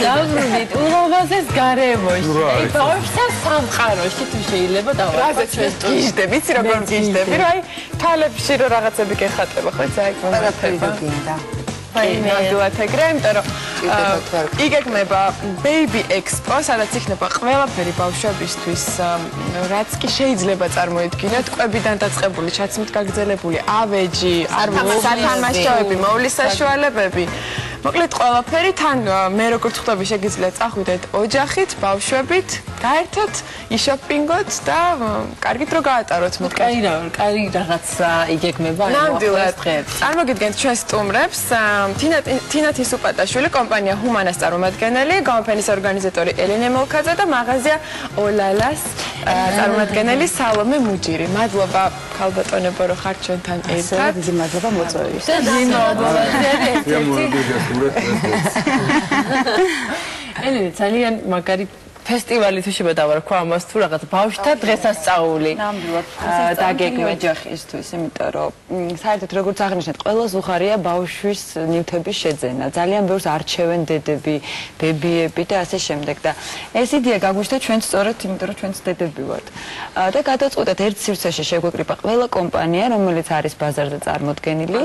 დავრუნით უღელვაზეს გარემოში. აი ბავშვთან სამყაროში თუ შეიძლება დავარქვათ ჩვენ გიჟდები, ვიცი როგორ გიჟდები, რომ აი თვალებში რომ რაღაცები გეხატება, ხო, აი ყველაფერი აი ნამდვილად ეგრე, იმიტომ რომ იგეგმება Baby Expo, სადაც იქნება ყველაფერი ბავშვებისთვის, რაც კი შეიძლება წარმოიდგინოთ, კვებიდან დაწყებული, ჩაცმით გაგრძელებული ავეჯი, სათამაშოები, მოვლის საშუალებები. მოკლედ ყველაფერი თან მე როგორც ხვდები შეგიძლიათ წახვიდეთ ოჯახით, ბავშვებით, გაერთოთ, იშოპინგოთ და კარგით რო გაატაროთ მოკლედ. კაი რაღაცა იგეგმება ნამდვილად. წარმოგიდგენთ ჩვენ სტუმრებს, თინა თისუპატაშვილი, კომპანია ჰუმანას წარმომადგენელი, გამოფენის ორგანიზატორი ელენე მოლქაძე და მაღაზია ოლალას წარმომადგენელი სალომე მუჯირი. მადლობა ქალბატონებო რომ ხართ ჩვენთან ერთად. დიდი მადლობა მოწვევის. ელენე ძალიან მაგარი ფესტივალი თუ შეიძლება დავარქვა ამას თუ რაღაც ბავშვთა დღესასწაული დაგეგმეთ ოჯახისთვის, იმიტომ რომ საერთოდ როგორც აღნიშნეთ, ყველას უხარია ბავშვის ნივთების შეძენა. ძალიან ბევრს არჩევენ დედები, ბებიები და ასე შემდეგ და ეს იდეა გაგვიჩნდა ჩვენც სწორედ, იმიტომ რომ ჩვენც დედები ვართ. და გადაწყვეტეთ ერთ სივრცეში შეგვეკრიბა ყველა კომპანია, რომელიც არის ბაზარზე წარმოდგენილი.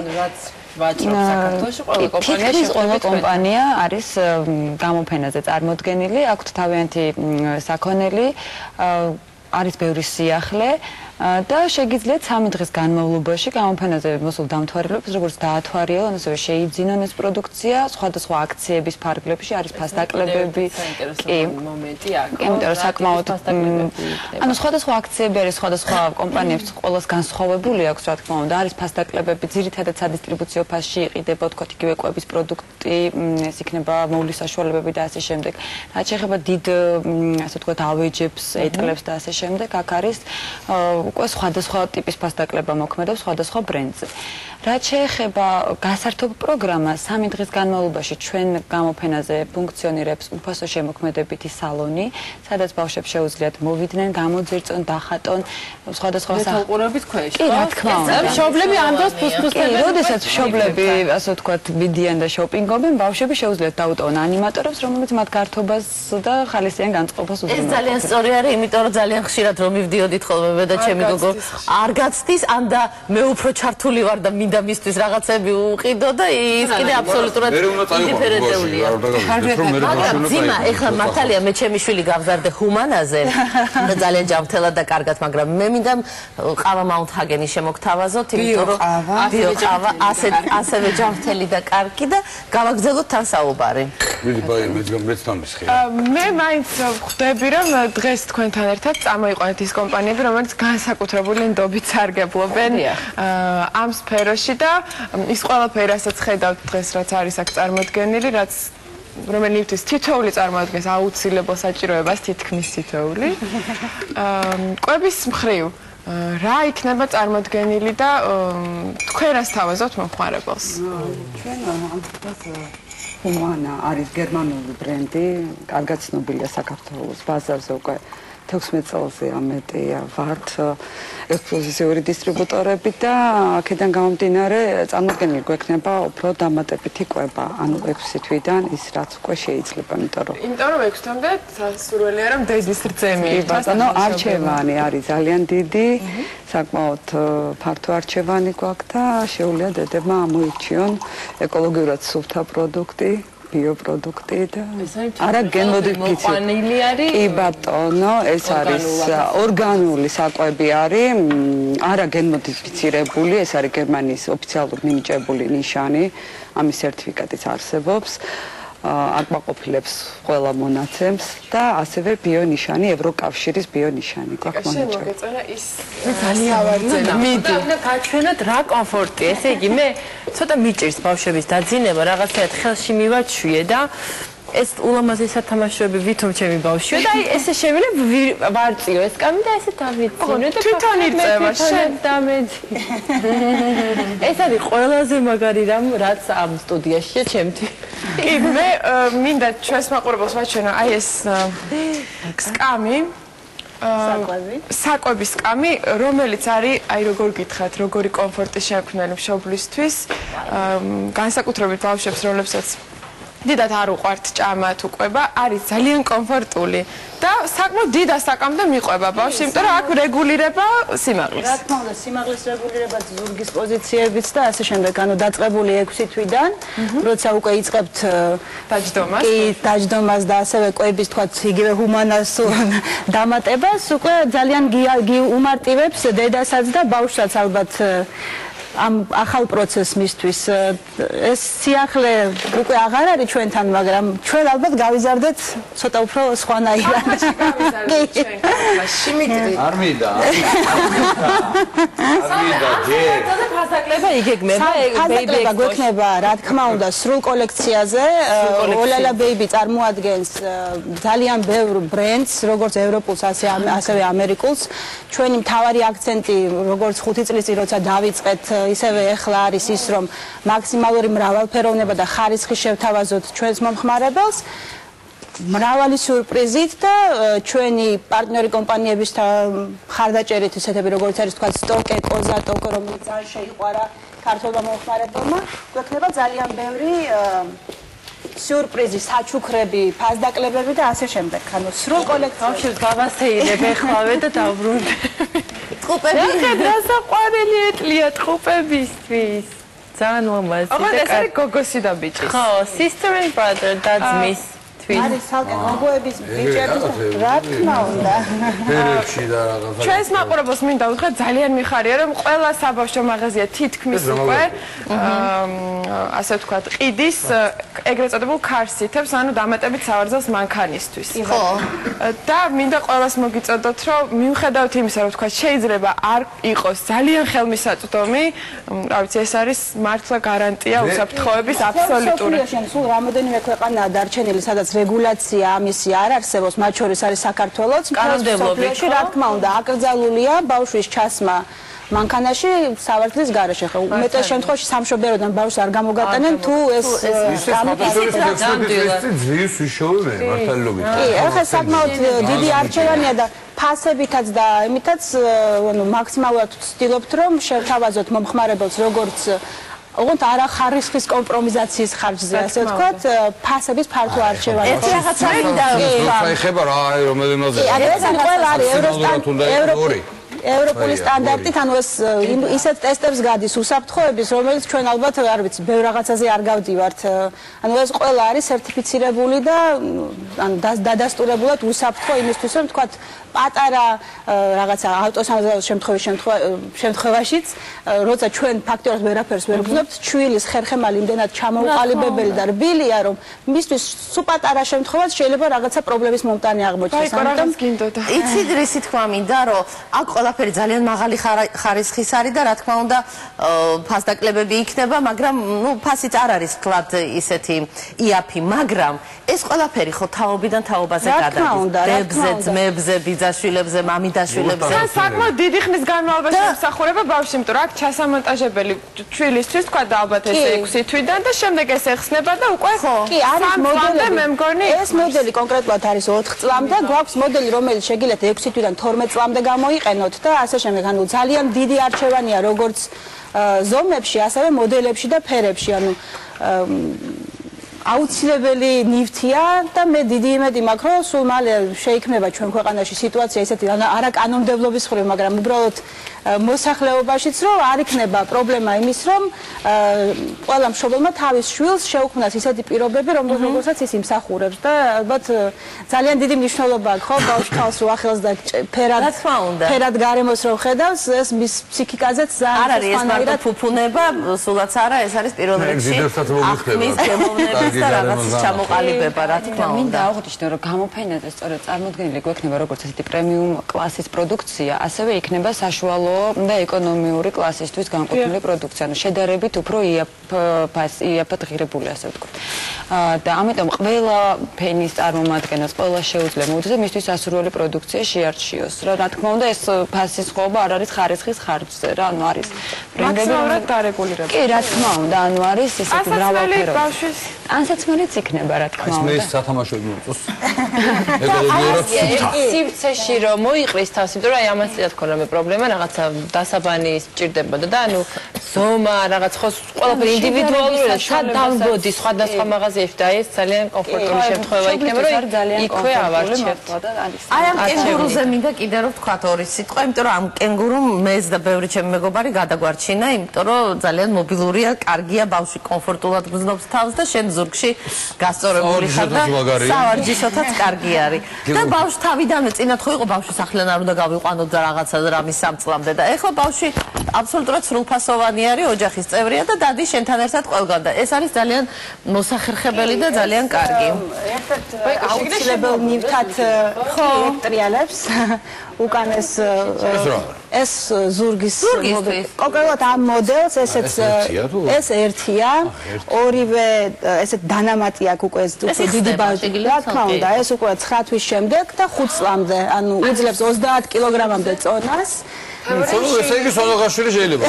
ვაჭრობს საქართველოში ყველა კომპანია არის გამოფენაზე წარმოდგენილი, აქვთ თავიანთი საქონელი, არის ბევრი სიახლე და შეგიძლიათ 3 დღის განმავლობაში გამოფენაზე მოსულ დამთვალიერებლებს როგორც დაათვალიერონ, ასევე შეიძინონ ეს პროდუქცია, სხვადასხვა აქციების ფარგლებში არის ფასდაკლებები. კი, მომენტი აქ. იმიტომ რომ საკმაოდ ანუ სხვადასხვა აქციები არის სხვადასხვა კომპანიებს ყოველს განსხვავებული აქვს, რა თქმა უნდა, არის ფასდაკლებები, ძირითადად სადისტრიბუციო ფასში იყიდება, თქო, იგივე კვების პროდუქტი, ეს იქნება მოვლის საშუალებები და ასე შემდეგ. რაც შეეხება დიდ, ასე ვთქვათ, ავეჯებს, ეტლებს და ასე შემდეგ, აქ არის უკვე სხვადასხვა ტიპის ფასდაკლება მოქმედებს სხვადასხვა ბრენდზე. რაც შეეხება გასართობ პროგრამას, 3 დღის განმავლობაში ჩვენ გამოფენაზე ფუნქციონირებს უფასო შემოქმედებითი სალონი, სადაც ბავშვებს შეუძლიათ მოვიდნენ, გამოძერწონ, დახატონ სხვადასხვა მეთვალყურებით ქვეშ. კი, რა თქმა უნდა. მშობლები ამ დროს ფუსფუსდებენ. როდესაც მშობლები, ასე ვთქვათ, მიდიან და შოპინგობენ, ბავშვები შეუძლიათ დაუტოვონ ანიმატორებს, რომლებიც მათ გართობას და ხალისიან განწყობას უზრუნველყოფენ. ეს ძალიან სწორი არის, იმიტომ რომ ძალიან ხშირად რომ მივდიოდით ხოლმე და ჩემი გოგო არ გაცდის, ან და მე უფრო ჩართული ვარ და მინდა მისთვის რაღაცები უყიდო და ის კიდე აბსოლუტურად დიფერენტებულია. მაგრამ ძიმა, ეხლა მართალია მე ჩემი შვილი გავზარდე ჰუმანაზე და ძალიან ჯანმრთელად და კარგად, მაგრამ მე მინდა ყავა მაუნთჰაგენი შემოგთავაზოთ, იმიტომ რომ ბიოყავა ასევე ჯანმრთელი და კარგი და გავაგრძელოთ თან საუბარი. მეც დამისხია. მე მაინც ხვდები რომ დღეს თქვენთან ერთად წამოიყვანეთ ის კომპანიები, რომელიც განსაკუთრებული ნდობით სარგებლობენ ამ სფეროში და ის ყველაფერი, რასაც ხედავთ დღეს, რაც არის აქ წარმოდგენილი, რაც რომელივთვის თითოეული წარმოადგენს აუცილებელ საჭიროებას, თითქმის თითოეული. კვების მხრივ რა იქნება წარმოდგენილი და თქვენ რას თავაზობთ მომხმარებელს? ჩვენ ჰუმანა არის გერმანული ბრენდი, კარგად ცნობილია საქართველოს ბაზარზე უკვე 16 წელზე ამეტია ვართ ექსკლუზიური დისტრიბუტორები და აქედან გამომდინარე წარმოდგენილი გვექნება უფრო დამატებითი კვება, ანუ 6 თვიდან ის რაც უკვე შეიძლება, იმიტომ რომ 6 თვამდე სასურველია რომ დედის რძემი. ბატონო, არჩევანი არის ძალიან დიდი, საკმაოდ ფართო არჩევანი გვაქვს და შეუძლია დედებმა ამოირჩიონ ეკოლოგიურად სუფთა პროდუქტი. ბიოპროდუქტი და არა გენმოდიფიცირებული არის. კი ბატონო, ეს არის ორგანული საკვები არის, არა გენმოდიფიცირებული, ეს არის გერმანიის ოფიციალურად მინიჭებული ნიშანი, ამის სერტიფიკატიც არსებობს. აკმაყოფილებს ყველა მონაცემს და ასევე ბიონიშანი, ევროკავშირის ბიონიშანი გვაქვს მონაჭრე. მოგეწონა ის ძალიან ავარძელი. მიდი. უნდა გაჩვენოთ რა კომფორტი. ესე იგი მე ცოტა მიჭირს ბავშვების დაძინება, რაღაცაად ხელში მივაჩვიე და ეს ულამაზესი სათამაშოები ვითომ ჩემი ბავშვია და აი ესე შევიდე ვარწიო ეს კამი და ესე დავიწინო და თვითონ იწევა შენ დამეძი. ეს არის ყველაზე მაგარი რამ რაც ამ სტუდიაშია ჩემთვის. კი, მე მინდა ჩვენს მაყურებელს ვაჩვენო აი ეს სკამი. საკვების სკამი, რომელიც არის, აი როგორ გითხრათ, როგორი კომფორტის შემქმნელი მშობლისთვის, განსაკუთრებით ბავშვებს, რომლებსაც დიდად არ უყვართ ჭამა თუ ყვება, არის ძალიან კომფორტული და საკმაოდ დიდ ასაკამდე მიყვება ბავშვი, იმიტომ რომ აქ რეგულირება სიმაღლის. რა თქმა უნდა, სიმაღლის რეგულირება ზურგის პოზიციებიც და ასე შემდეგ, ანუ დაწყებული 6 თვიდან, როცა უკვე იწყებთ დაჯდომას. კი, დაჯდომას და ასევე კვების თქვა იგივე ჰუმანას დამატებას, უკვე ძალიან უმარტივებს დედასაც და ბავშვსაც ალბათ ამ ახალ პროცესს მისთვის. ეს სიახლე უკვე აღარ არის ჩვენთან, მაგრამ ჩვენ ალბათ გავიზარდეთ ცოტა უფრო სხვანაირად. არ მინდა. ფასდაკლება იგეგმება, ფასდაკლება გვექნება, რა თქმა უნდა, სრულ კოლექციაზე. ოლალა ბეიბი წარმოადგენს ძალიან ბევრ ბრენდს, როგორც ევროპულს, ასევე ამერიკულს. ჩვენი მთავარი აქცენტი, როგორც 5 წლის წინ როცა დავიწყეთ, ისევე ახლა არის ის, რომ მაქსიმალური მრავალფეროვნება და ხარისხი შევთავაზოთ ჩვენს მომხმარებელს. მრავალი სიურპრიზით და ჩვენი პარტნიორი კომპანიების მხარდაჭერით ისეთები როგორც არის თქვა სტოკე, კოზა, ტოკო, რომელიც ძალიან შეიყვარა ქართულმა მომხმარებელმა, გვექნება ძალიან ბევრი სიურპრიზი, საჩუქრები, ფასდაკლებები და ასე შემდეგ. ანუ სრულ კოლექციაში გავასეირებ ეხლავე და დავბრუნდე. ტყუპები რა საყვარელი ეტლია ტყუპებისთვის. ძალიან ლამაზი. აბა ეს არის გოგოსი და ბიჭის. ხო, sister and brother, that's miss. არის სალკე გოგოების ბიჭების რა თქმა უნდა. ფერებში და რაღაცა. ჩვენს მაყურებელს მინდა უთხრა ძალიან მიხარია რომ ყველა საბავშვო მაღაზია თითქმის უკვე ასე ვთქვათ ყიდის ეგრეთ წოდებულ ქარსითებს, ანუ დამატებით სავარძელს მანქანისთვის. ხო. და მინდა ყველას მოგიწოდოთ რომ მიუხედავად იმისა რომ ვთქვათ შეიძლება არ იყოს ძალიან ხელმისაწვდომი, რა ვიცი ეს არის მართლა გარანტია უსაფრთხოების აბსოლუტური. სულ რამოდენიმე ქვეყანაა დარჩენილი, სადაც რეგულაცია ამისი არ არსებობს, მათ შორის არის საქართველოც. კანონმდებლობებში, რა თქმა უნდა, აკრძალულია ბავშვის ჩასმა მანქანაში სავარძლის გარეშე. უმეტეს შემთხვევაში სამშობლოდან ბავშვს არ გამოგატანენ თუ ეს ძვირის ვიშოვე მართალობით. კი, ახლა საკმაოდ დიდი არჩევანია და ფასებითაც და იმითაც ანუ მაქსიმალურად ვცდილობთ რომ შევთავაზოთ მომხმარებელს როგორც ოღონდ არა ხარისხის კომპრომიზაციის ხარჯზე, ასე ვთქვათ, ფასების ფართო არჩევანი. ერთი რაღაცა მინდა ეხება რა რომელიმაზე. ეს ყველა არის ევროპული სტანდარტით, ანუ ეს ისეთ ტესტებს გადის უსაფრთხოების, რომელიც ჩვენ ალბათ არ ვიცი, ბევრ რაღაცაზე არ გავდივართ. ანუ ეს ყველა არის სერტიფიცირებული და ანუ დადასტურებულად უსაფრთხო იმისთვის, რომ ვთქვათ, პატარა რაღაცა ავტოსამზადო შემთხვევაშიც, როცა ჩვენ ფაქტობრივად ვერაფერს ვერ ვგზნობთ, ჩვილის ხერხემალი იმდენად ჩამოუყალიბებელი და რბილია, რომ მისთვის სუპატარა შემთხვევაც შეიძლება რაღაცა პრობლემის მომტანი აღმოჩნდეს. ამიტომ გინდოდა. იცით რისი თქვა მინდა, რომ აქ ყველაფერი ძალიან მაღალი ხარისხის არის და რა თქმა უნდა ფასდაკლებები იქნება, მაგრამ ნუ ფასიც არ არის კლად ისეთი იაფი, მაგრამ ეს ყველაფერი ხო თაობიდან თაობაზე გადადის. დებზე, ძმებზე, ბიძაშვილებზე, მამიდაშვილებზე. თან საკმაოდ დიდი ხნის განმავლობაში მსახურება ბავშვი, იმიტომ რომ აქ ჩასამონტაჟებელი ჩვილისთვის თქვა და ალბათ ეს 6 თვიდან და შემდეგ ეს ეხსნება და უკვე კი, არის მოდელი. მე მგონი ეს მოდელი კონკრეტულად არის 4 წლამდე, გვაქვს მოდელი, რომელიც შეგიძლიათ 6 თვიდან 12 წლამდე გამოიყენოთ და ასე შემდეგ. ანუ ძალიან დიდი არჩევანია როგორც ზომებში, ასევე მოდელებში და ფერებში. ანუ აუცილებელი ნივთია და მე დიდი იმედი მაქვს, რომ სულ მალე შეიქმნება ჩვენ ქვეყანაში სიტუაცია ისეთი, არა კანონმდებლობის მხრივ, მაგრამ უბრალოდ მოსახლეობაშიც, რომ არ იქნება პრობლემა იმის, რომ ყველა მშობელმა თავის შვილს შეუქმნას ისეთი პირობები, რომელსაც ის იმსახურებს და ალბათ ძალიან დიდი მნიშვნელობა აქვს, ხო, ბავშვს თავს რო ახელს და ფერად გარემოს რო ხედავს, ეს მის ფსიქიკაზეც ძალიან არ არის ეს მარტო ფუფუნება, სულაც არა, ეს არის პირველ რიგში ახმის გემოვნების და რაღაცის ჩამოყალიბება, რა თქმა უნდა. მინდა აღვნიშნო, რომ გამოფენაზე სწორედ წარმოდგენილი გვექნება როგორც ესეთი პრემიუმ კლასის პროდუქცია, ასევე იქნება საშუალო და ეკონომიური კლასისთვის განკუთვნილი პროდუქცია, ანუ შედარებით უფრო იაფად ღირებული, ასე ვთქვათ. და ამიტომ ყველა ფენის წარმომადგენელს ყველა შეუძლია მოვიდეს მისთვის ასურველი პროდუქცია შეარჩიოს. რა თქმა უნდა, ეს ფასის ხოვება არ არის ხარისხის ხარჯზე, რა, ანუ არის ბრენდები დარეგულირებული. კი, რა თქმა უნდა, ანუ არის ესეთი მრავალფეროვანი. ანსაცმელიც იქნება, რა თქმა უნდა. ეს სათამაშო მოწოს. ეკოლოგიურად სივრცეში რომ მოიყრის თავს, იმიტომ რომ აი ამასწილად ქონა მე პრობლემა, რაღაცა დასაბანი სჭირდებოდა და ანუ ზომა, რაღაც ხო ყველაფერი ინდივიდუალურია, შად დავბოდი სხვადასხვა მაღაზიაში მაღაზიაში და ეს ძალიან კომფორტული შემთხვევა იქნება, რომ იქვე ავარჩევთ. აი ამ კენგურუზე მინდა კიდე რომ ვთქვათ ორი სიტყვა, იმიტომ რომ ამ კენგურუმ მეც და ბევრი ჩემი მეგობარი გადაგვარჩინა, იმიტომ რომ ძალიან მობილურია, კარგია, ბავშვი კომფორტულად გრძნობს თავს და შენ ზურგში გასწორებული ხარ და სავარჯიშოთაც კარგი არის. და ბავშვი თავიდანვე წინათ ხო იყო ბავშვი სახლიდან არ უნდა გავიყვანოთ და რაღაცა და რამის სამწლამდე და ეხლა ბავშვი აბსოლუტურად სრულფასოვანი არის, ოჯახის წევრია და დადის შენთან ერთად ყველგან და ეს არის ძალიან მოსახერხებელი და ძალიან კარგი. აუცილებელ მივთათ ელექტრიალებს უკანეს ეს ზურგის კონკრეტულად ამ მოდელს ესეც ეს ერთია ორივე ესეთ დანამატი აქვს უკვე დიდი ბაჟი რა თქმა უნდა ეს უკვე 9 თვის შემდეგ და 5 წლამდე ანუ უძლებს 30 კილოგრამამდე წონას ესე იგი სონოღაშვილი შეიძლება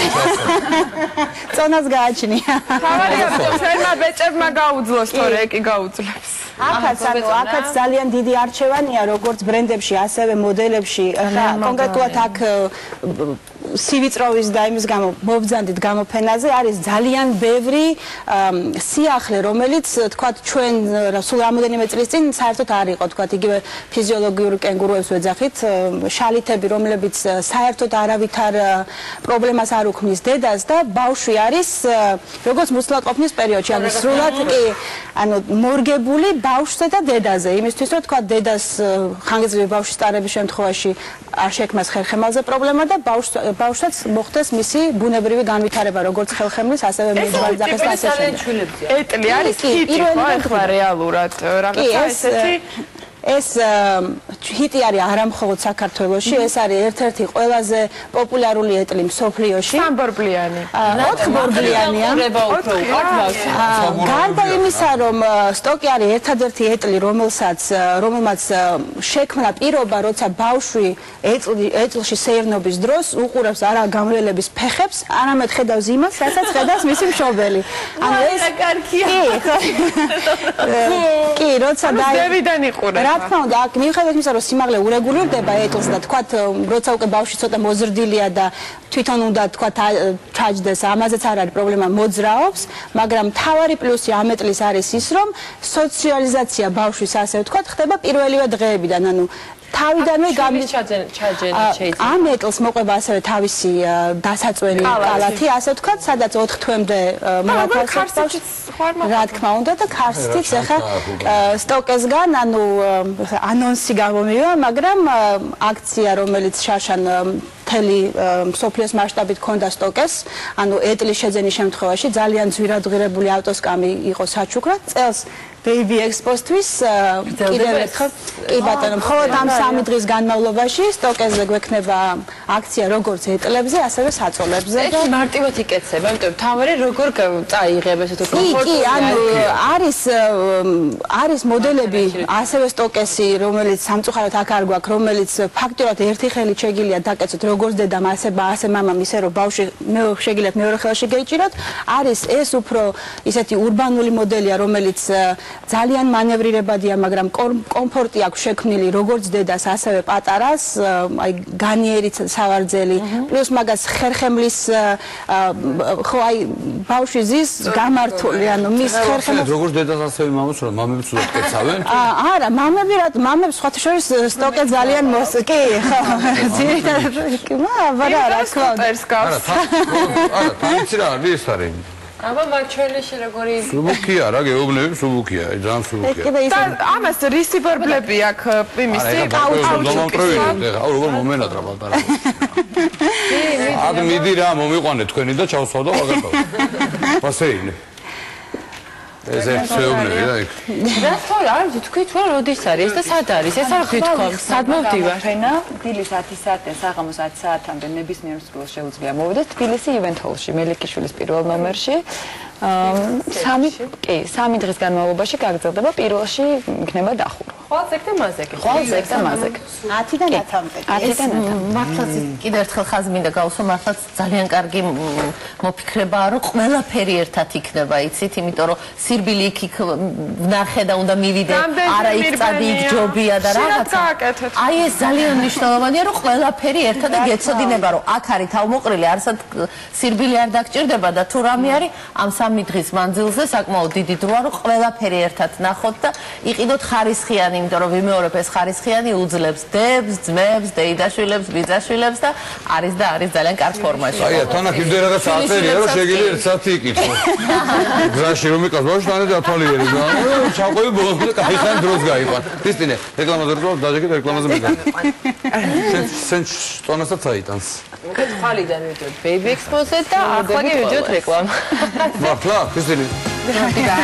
წონას გააჩნია თავარია ფერმა ბეჭებმა გაუძლოს თორე ეკი გაუძლებს აქაც ძალიან დიდი არჩევანია როგორც ბრენდებში ასევე მოდელებში კონკრეტულად აქ სივიწროვის და იმის გამო მობრძანდით გამოფენაზე არის ძალიან ბევრი სიახლე რომელიც თქვათ ჩვენ სულ რამოდენიმე წლის წინ საერთოდ არ იყო თქვათ იგივე ფიზიოლოგიურ კენგურუებს ვეძახით შალითები რომლებიც საერთოდ არავითარ პრობლემას არ უქმნის დედას და ბავშვი არის როგორც მუცლაყოფნის პერიოდში ანუ სრულად კი ანუ მორგებული ბავშვზე და დედაზე იმისთვის რომ თქვათ დედას ხანგრძლივი ბავშვის ტარების შემთხვევაში არ შექმნას ხერხემალზე პრობლემა და ბავშვსაც მოხდეს მისი ბუნებრივი განვითარება როგორც ხელხემლის ასევე მეძღვარძახეს და ასე შემდეგ. ეტლი არის ჰიტი ხო ახლა რეალურად რაღაცა ესეთი ეს ჰიტი არის არა მხოლოდ საქართველოში, ეს არის ერთ-ერთი ყველაზე პოპულარული ეტლი მსოფლიოში. სამბორბლიანი. 4 ბორბლიანია. გარდა იმისა, რომ სტოკი არის ერთადერთი ეტლი, რომელმაც შექმნა პირობა, როცა ბავშვი ეტლში სეირნობის დროს უყურებს არა გამრიელების ფეხებს, არამედ ხედავს იმას, რასაც ხედავს მისი მშობელი. ანუ ეს კარგია. კი, როცა დევიდან იყურება. რა თქმა უნდა, აქ მიუხედავად იმისა, რომ სიმაღლე урегулируდება ეტლს და თქვათ, როცა უკვე ბავშვი ცოტა მოზრდილია და თვითონ უნდა თქვათ ჩაჯდეს, ამაზეც არ არის პრობლემა, მოძრაობს, მაგრამ მთავარი პლუსი ამ ეტლის არის ის, რომ სოციალიზაცია ბავშვის ასე ვთქვათ, ხდება პირველივე დღეებიდან, ანუ თავიდანვე ამ ეტლს მოყვება ასევე თავისი დასაწვენი კალათი, ასე ვთქვათ, სადაც 4 თვემდე მოვათავსებთ. რა თქმა უნდა და კარსტიც ახლა სტოკესგან, ანუ ანონსი გამომივა, მაგრამ აქცია, რომელიც შარშან მთელი მსოფლიოს მასშტაბით ქონდა სტოკეს, ანუ ეტლის შეძენის შემთხვევაში ძალიან ძვირადღირებული ავტოსკამი იყო საჩუქრად. წელს Baby Expo-თვის კიდევ ერთხელ კი ბატონო, მხოლოდ ამ 3 დღის განმავლობაში სტოკეზე გვექნება აქცია როგორც ეტლებზე, ასევე საწოლებზე და მარტივად იკეცება, იმიტომ რომ თავარი როგორ წაიღებ ესეთ კომფორტს. კი, ანუ არის მოდელები, ასევე სტოკესი, რომელიც სამწუხაროდ აქ არ გვაქვს, რომელიც ფაქტობრივად ერთი ხელით შეგიძლია დაკეცოთ როგორც დედამ, ასე მამამ, ისე რომ ბავშვი შეგიძლიათ მეორე ხელში გეიჭიროთ. არის ეს უფრო ისეთი урბანული მოდელია, რომელიც ძალიან მანევრირებადია, მაგრამ კომფორტი აქვს შექმნილი როგორც დედას, ასევე პატარას, აი განიერიც სავარძელი, პლუს მაგას ხერხემლის ხო აი ბავშვი ზის გამართული, ანუ მის ხერხემლის როგორც დედას ასევე მამას, რომ მამებს უნდა კეცავენ? არა, მამებს სხვათა შორის სტოკე ძალიან კი, ხო, ძირითადად კი, მაგრამ რა თქმა უნდა. არა, თანიცი რა არის ეს არის? აბა მარჩელიში როგორი სუბუქია რა გეუბნები სუბუქია ძალიან სუბუქია და ამას რისი ბორბლები აქვს იმისი აუჩი როგორ მომენატრა პატარა ად მიდი რა მომიყვანე თქვენი და ჩავსვავ და ვაგატავ პასეინე ეს შეუბნები რა იქ რა თქმა უნდა თქვი თუ როდის არის და სად არის ეს არ გითხოვ სად მოვდივარ ფენა დილის 10 საათიდან საღამოს 10 საათამდე ნებისმიერ მსგავს შეუძლია მოვიდეთ თბილისი ივენთ ჰოლში მელიქიშვილის პირველ ნომერში 3 დღის განმავლობაში გაგრძელდება პირველში იქნება დახურვა ხვალ ზეგ და მაზეგ. ხვალ ზეგ და მაზეგ. 10-დან 10-მდე. 10-დან 10. მართლაც კიდევ ერთხელ ხაზი მინდა გავუსვა, მართლაც ძალიან კარგი მოფიქრებაა, რომ ყველაფერი ერთად იქნება, იცით, იმიტომ რომ სირბილი იქ ვნახე და უნდა მივიდე, არა იქ წადი, იქ ჯობია და რაღაცა. აი ეს ძალიან მნიშვნელოვანია, რომ ყველაფერი ერთად და გეცოდინება, რომ აქ არის თავმოყრილი, არსად სირბილი არ დაგჭირდება და თუ რამე არის, ამ 3 დღის მანძილზე საკმაოდ დიდი დროა, რომ ყველაფერი ერთად ნახოთ და იყიდოთ ხარისხიანი, იმიტომ რომ ვიმეორებ ეს ხარისხიანი უძლებს დებს, ძმებს, დეიდაშვილებს, ბიძაშვილებს და არის ძალიან კარგ ფორმაში. აი, თან აქ იმდენ რაღაც აწერია, რომ შეგიძლია 1 საათი იკითხო. გზაში რომ იყავს, ბავშვი თან ათვალიერი და ჩავყვები ბოლოს და კაიხან დროს გაიყვან. ქრისტინე, რეკლამაზე რო დაჟეკეთ რეკლამაზე მიდე. შენ ტონასაც აიტანს. ხვალიდან ვიდეოდ Baby Expo-ზე და ახლა კი ვიდეოდ რეკლამა. მართლა, ქრისტინე? მადლობა.